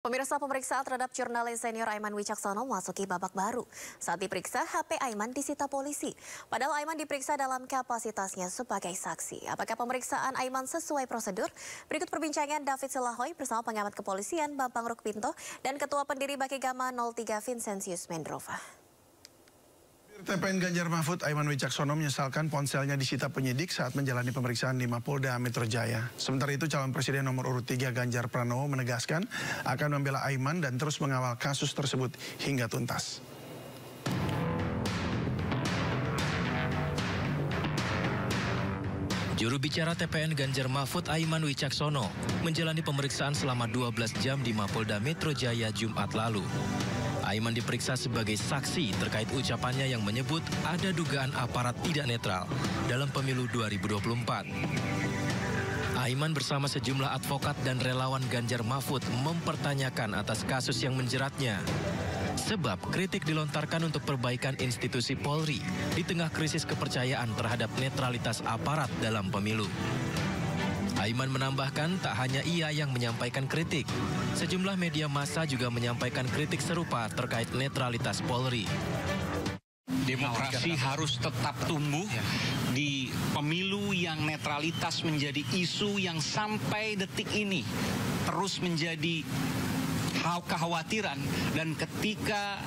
Pemirsa, pemeriksaan terhadap jurnalis senior Aiman Wicaksono memasuki babak baru. Saat diperiksa, HP Aiman disita polisi. Padahal Aiman diperiksa dalam kapasitasnya sebagai saksi. Apakah pemeriksaan Aiman sesuai prosedur? Berikut perbincangan David Silahoy bersama pengamat kepolisian Bambang Rukminto dan Ketua Pendiri Bakigama 03 Vincentius Mendrova. TPN Ganjar Mahfud Aiman Wicaksono menyesalkan ponselnya disita penyidik saat menjalani pemeriksaan di Mapolda Metro Jaya. Sementara itu calon presiden nomor urut 3 Ganjar Pranowo menegaskan akan membela Aiman dan terus mengawal kasus tersebut hingga tuntas. Juru bicara TPN Ganjar Mahfud Aiman Wicaksono menjalani pemeriksaan selama 12 jam di Mapolda Metro Jaya Jumat lalu. Aiman diperiksa sebagai saksi terkait ucapannya yang menyebut ada dugaan aparat tidak netral dalam pemilu 2024. Aiman bersama sejumlah advokat dan relawan Ganjar Mahfud mempertanyakan atas kasus yang menjeratnya. Sebab kritik dilontarkan untuk perbaikan institusi Polri di tengah krisis kepercayaan terhadap netralitas aparat dalam pemilu. Aiman menambahkan tak hanya ia yang menyampaikan kritik. Sejumlah media massa juga menyampaikan kritik serupa terkait netralitas Polri. Demokrasi harus tetap tumbuh di pemilu yang netralitas menjadi isu yang sampai detik ini terus menjadi kekhawatiran, dan ketika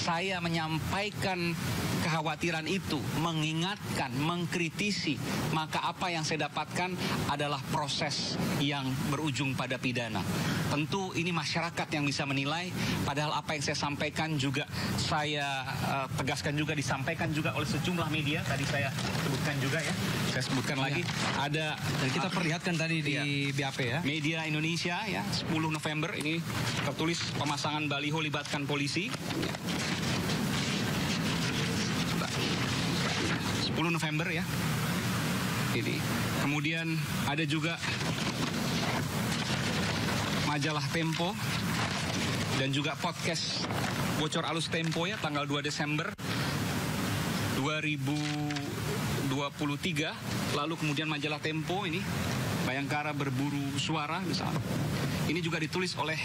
saya menyampaikan kekhawatiran itu, mengingatkan, mengkritisi, maka apa yang saya dapatkan adalah proses yang berujung pada pidana. Tentu ini masyarakat yang bisa menilai, padahal apa yang saya sampaikan juga saya tegaskan juga, disampaikan juga oleh sejumlah media, tadi saya sebutkan juga ya, saya sebutkan lagi, ada dan kita perlihatkan tadi di BAP ya. Media Indonesia ya, 10 November ini tertulis pemasangan baliho libatkan polisi. 10 November ya. Ini. Kemudian ada juga majalah Tempo dan juga podcast Bocor Alus Tempo ya, tanggal 2 Desember 2023. Lalu kemudian majalah Tempo ini, Bayangkara Berburu Suara misalnya. Ini juga ditulis oleh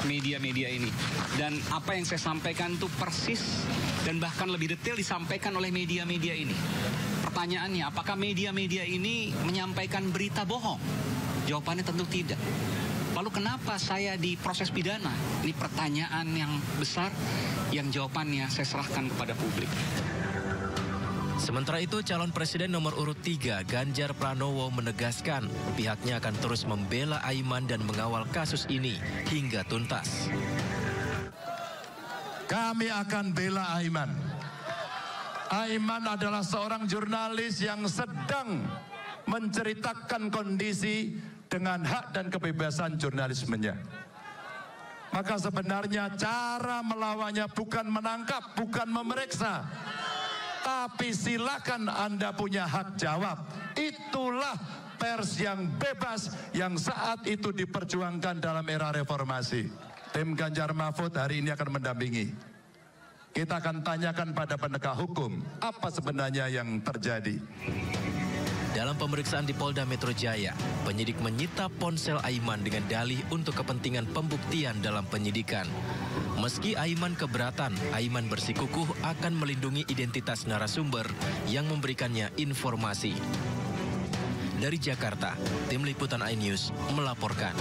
media-media ini. Dan apa yang saya sampaikan itu persis dan bahkan lebih detail disampaikan oleh media-media ini. Pertanyaannya, apakah media-media ini menyampaikan berita bohong? Jawabannya tentu tidak. Lalu kenapa saya di proses pidana? Ini pertanyaan yang besar yang jawabannya saya serahkan kepada publik. Sementara itu, calon presiden nomor urut 3 Ganjar Pranowo menegaskan pihaknya akan terus membela Aiman dan mengawal kasus ini hingga tuntas. Kami akan bela Aiman. Aiman adalah seorang jurnalis yang sedang menceritakan kondisi dengan hak dan kebebasan jurnalismenya. Maka sebenarnya cara melawannya bukan menangkap, bukan memeriksa, tapi silakan Anda punya hak jawab. Itulah pers yang bebas yang saat itu diperjuangkan dalam era reformasi. Tim Ganjar Mahfud hari ini akan mendampingi. Kita akan tanyakan pada penegak hukum apa sebenarnya yang terjadi. Dalam pemeriksaan di Polda Metro Jaya, penyidik menyita ponsel Aiman dengan dalih untuk kepentingan pembuktian dalam penyidikan. Meski Aiman keberatan, Aiman bersikukuh akan melindungi identitas narasumber yang memberikannya informasi. Dari Jakarta, Tim Liputan iNews melaporkan.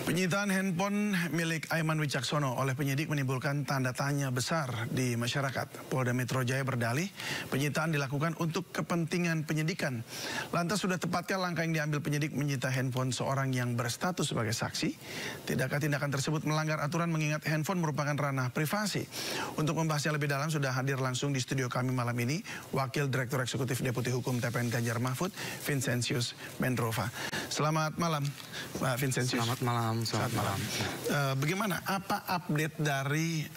Penyitaan handphone milik Aiman Wicaksono oleh penyidik menimbulkan tanda tanya besar di masyarakat. Polda Metro Jaya berdalih penyitaan dilakukan untuk kepentingan penyidikan. Lantas sudah tepatkah langkah yang diambil penyidik menyita handphone seorang yang berstatus sebagai saksi? Tidakkah tindakan tersebut melanggar aturan mengingat handphone merupakan ranah privasi? Untuk membahasnya lebih dalam sudah hadir langsung di studio kami malam ini Wakil Direktur Eksekutif Deputi Hukum TPN Ganjar Mahfud, Vincentius Mendrova. Selamat malam, Pak Vincentius. Selamat malam. Selamat malam. Bagaimana, apa update dari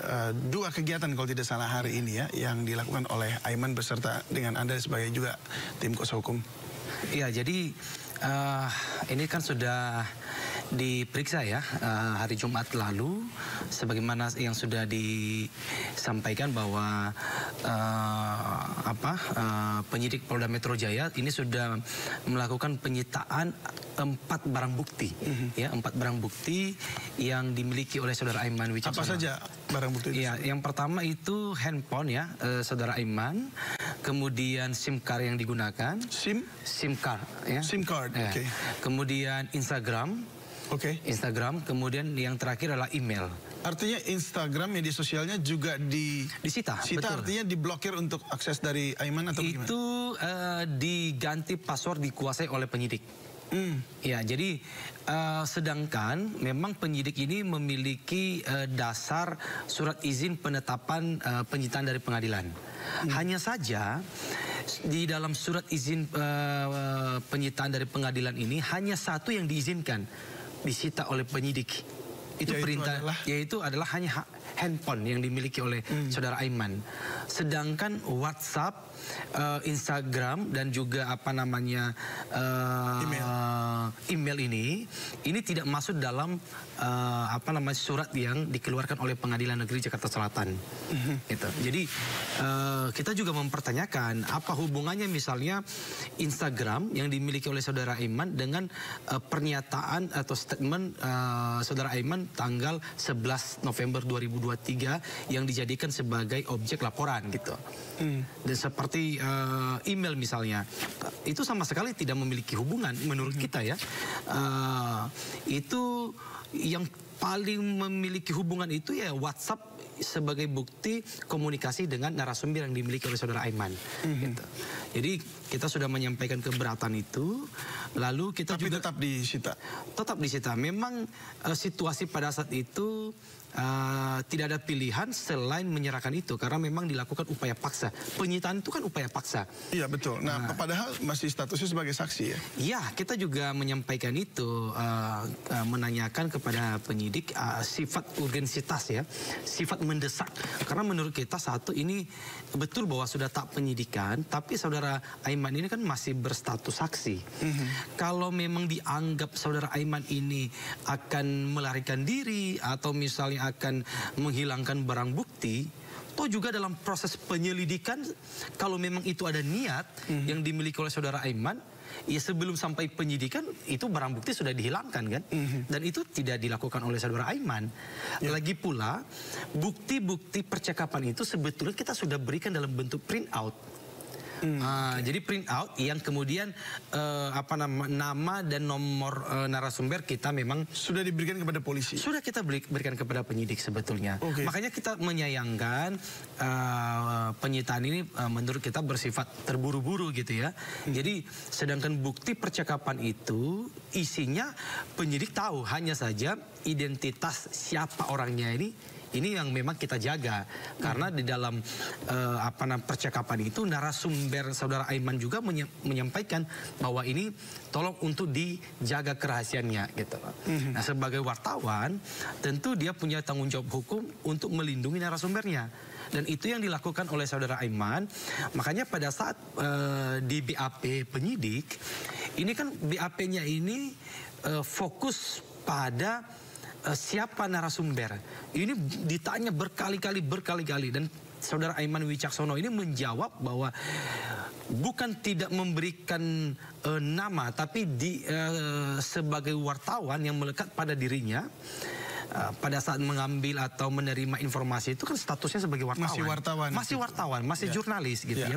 dua kegiatan kalau tidak salah hari ini ya yang dilakukan oleh Aiman beserta dengan Anda sebagai juga tim kuasa hukum? Iya, jadi ini kan sudah diperiksa ya hari Jumat lalu, sebagaimana yang sudah disampaikan bahwa penyidik Polda Metro Jaya ini sudah melakukan penyitaan 4 barang bukti, ya 4 barang bukti yang dimiliki oleh saudara Aiman Wicaksono. Apa saja barang bukti itu? Ya, yang pertama itu handphone ya, saudara Aiman, kemudian SIM card yang digunakan, SIM card, ya, SIM card, ya. Oke. Kemudian Instagram. Instagram, kemudian yang terakhir adalah email. Artinya Instagram, media sosialnya juga disita. Betul. Artinya diblokir untuk akses dari Aiman atau bagaimana? Itu diganti password, dikuasai oleh penyidik. Ya, jadi sedangkan memang penyidik ini memiliki dasar surat izin penetapan penyitaan dari pengadilan. Hanya saja di dalam surat izin penyitaan dari pengadilan ini hanya satu yang diizinkan disita oleh penyidik. Itu yaitu adalah hanya handphone yang dimiliki oleh saudara Aiman. Sedangkan WhatsApp, Instagram dan juga email ini tidak masuk dalam surat yang dikeluarkan oleh Pengadilan Negeri Jakarta Selatan. Gitu. Jadi kita juga mempertanyakan apa hubungannya misalnya Instagram yang dimiliki oleh saudara Aiman dengan pernyataan atau statement saudara Aiman tanggal 11 November 2023 yang dijadikan sebagai objek laporan gitu. Dan seperti email misalnya, itu sama sekali tidak memiliki hubungan menurut kita ya. Itu yang paling memiliki hubungan itu ya WhatsApp sebagai bukti komunikasi dengan narasumber yang dimiliki oleh saudara Aiman. Gitu. Jadi kita sudah menyampaikan keberatan itu, lalu kita juga tetap disita. Tetap disita. Memang situasi pada saat itu tidak ada pilihan selain menyerahkan itu karena memang dilakukan upaya paksa. Penyitaan itu kan upaya paksa. Iya betul. Nah, padahal masih statusnya sebagai saksi ya. Iya, kita juga menyampaikan itu, menanyakan kepada penyidik sifat urgensitas ya, sifat mendesak. Karena menurut kita satu ini betul bahwa sudah tak penyidikan, tapi saudara Aiman ini kan masih berstatus saksi. Kalau memang dianggap saudara Aiman ini akan melarikan diri atau misalnya akan menghilangkan barang bukti, toh juga dalam proses penyelidikan kalau memang itu ada niat yang dimiliki oleh saudara Aiman, ya sebelum sampai penyidikan itu barang bukti sudah dihilangkan kan, dan itu tidak dilakukan oleh saudara Aiman. Lagi pula bukti-bukti percakapan itu sebetulnya kita sudah berikan dalam bentuk print out. Jadi print out yang kemudian nama dan nomor narasumber kita memang sudah diberikan kepada polisi. Sudah kita berikan kepada penyidik sebetulnya. Makanya kita menyayangkan penyitaan ini menurut kita bersifat terburu-buru gitu ya. Jadi sedangkan bukti percakapan itu isinya penyidik tahu, hanya saja identitas siapa orangnya ini yang memang kita jaga karena di dalam percakapan itu narasumber saudara Aiman juga menyampaikan bahwa ini tolong untuk dijaga kerahasiaannya gitu. Nah, sebagai wartawan tentu dia punya tanggung jawab hukum untuk melindungi narasumbernya. Dan itu yang dilakukan oleh saudara Aiman. Makanya pada saat di BAP penyidik, ini kan BAP-nya ini fokus pada siapa narasumber. Ini ditanya berkali-kali dan saudara Aiman Wicaksono ini menjawab bahwa bukan tidak memberikan nama, tapi sebagai wartawan yang melekat pada dirinya. Pada saat mengambil atau menerima informasi itu kan statusnya sebagai wartawan. Masih wartawan, masih jurnalis gitu ya.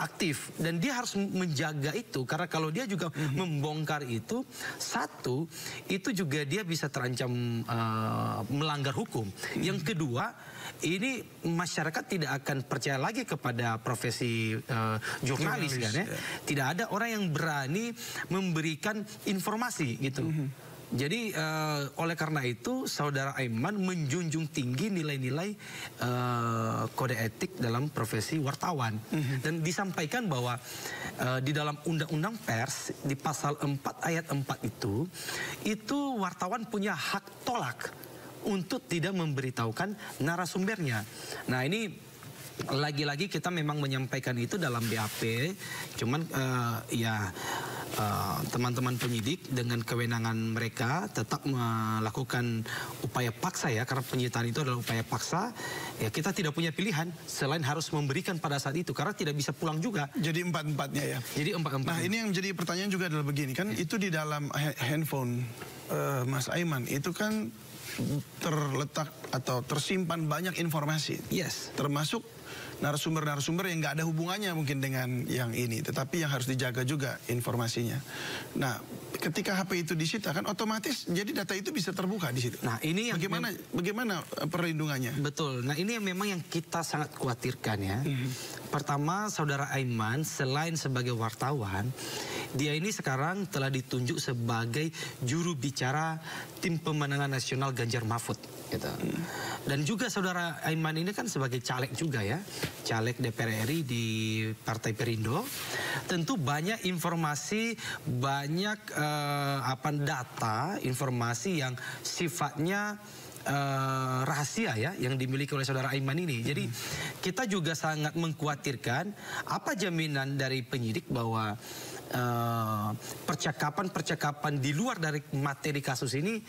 Aktif. Dan dia harus menjaga itu karena kalau dia juga membongkar itu, satu, itu juga dia bisa terancam melanggar hukum. Yang kedua, ini masyarakat tidak akan percaya lagi kepada profesi jurnalis kan ya. Tidak ada orang yang berani memberikan informasi gitu. Jadi oleh karena itu saudara Aiman menjunjung tinggi nilai-nilai kode etik dalam profesi wartawan. Dan disampaikan bahwa di dalam Undang-Undang Pers di pasal 4 ayat 4 itu wartawan punya hak tolak untuk tidak memberitahukan narasumbernya. Nah, ini lagi-lagi kita memang menyampaikan itu dalam BAP, cuman teman-teman penyidik dengan kewenangan mereka tetap melakukan upaya paksa ya, karena penyitaan itu adalah upaya paksa. Ya kita tidak punya pilihan selain harus memberikan pada saat itu karena tidak bisa pulang juga. Jadi empat-empatnya ya. Jadi empat-empatnya. Nah ini yang menjadi pertanyaan juga adalah begini kan, itu di dalam handphone Mas Aiman itu kan terletak atau tersimpan banyak informasi. Yes. Termasuk narasumber-narasumber yang nggak ada hubungannya mungkin dengan yang ini, tetapi yang harus dijaga juga informasinya. Nah, ketika HP itu disita kan otomatis jadi data itu bisa terbuka di situ. Nah, ini yang bagaimana perlindungannya? Betul. Nah, ini yang memang yang kita sangat khawatirkan ya. Pertama, saudara Aiman selain sebagai wartawan, dia ini sekarang telah ditunjuk sebagai juru bicara tim pemenangan nasional Ganjar Mahfud. Gitu. Dan juga saudara Aiman ini kan sebagai caleg juga ya, caleg DPR RI di Partai Perindo. Tentu banyak informasi, banyak data, informasi yang sifatnya rahasia ya yang dimiliki oleh saudara Aiman ini. Jadi kita juga sangat mengkhawatirkan apa jaminan dari penyidik bahwa percakapan-percakapan di luar dari materi kasus ini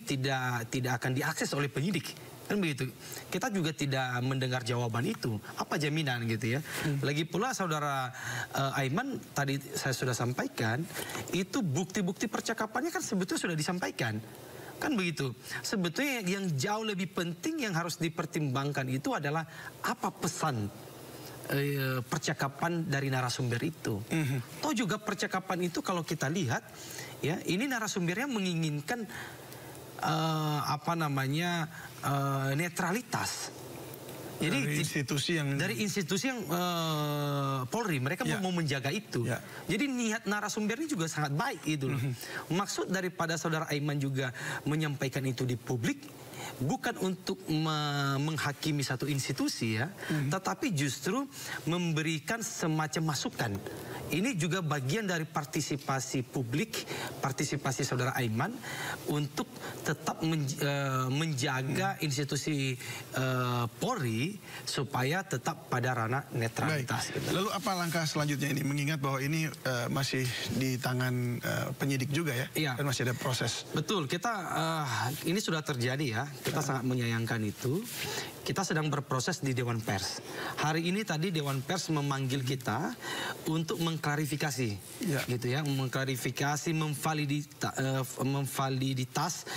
tidak akan diakses oleh penyidik. Kan begitu. Kita juga tidak mendengar jawaban itu. Apa jaminan gitu ya. Lagi pula saudara Aiman tadi saya sudah sampaikan, itu bukti-bukti percakapannya kan sebetulnya sudah disampaikan. Kan begitu. Sebetulnya yang jauh lebih penting yang harus dipertimbangkan itu adalah apa pesan percakapan dari narasumber itu. Toh juga percakapan itu kalau kita lihat ya, ini narasumbernya menginginkan netralitas. Jadi dari institusi yang Polri, mereka mau menjaga itu. Jadi niat narasumber ini juga sangat baik itu loh. Maksud daripada saudara Aiman juga menyampaikan itu di publik bukan untuk menghakimi satu institusi ya, tetapi justru memberikan semacam masukan. Ini juga bagian dari partisipasi publik, partisipasi saudara Aiman untuk tetap menjaga institusi Polri supaya tetap pada ranah netralitas. Baik. Lalu apa langkah selanjutnya ini? Mengingat bahwa ini masih di tangan penyidik juga ya, dan masih ada proses. Betul, kita ini sudah terjadi ya. Kita sangat menyayangkan itu. Kita sedang berproses di Dewan Pers. Hari ini tadi Dewan Pers memanggil kita untuk mengklarifikasi, gitu ya, mengklarifikasi, memvaliditas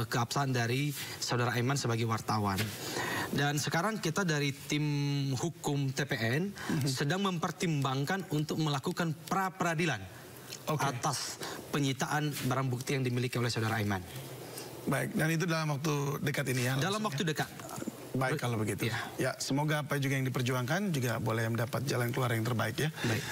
keabsahan dari saudara Aiman sebagai wartawan. Dan sekarang kita dari tim hukum TPN sedang mempertimbangkan untuk melakukan pra-peradilan atas penyitaan barang bukti yang dimiliki oleh saudara Aiman. Baik, dan itu dalam waktu dekat ini ya? Dalam waktu dekat. Baik kalau begitu. Ya, semoga apa juga yang diperjuangkan juga boleh mendapat jalan keluar yang terbaik ya. Baik.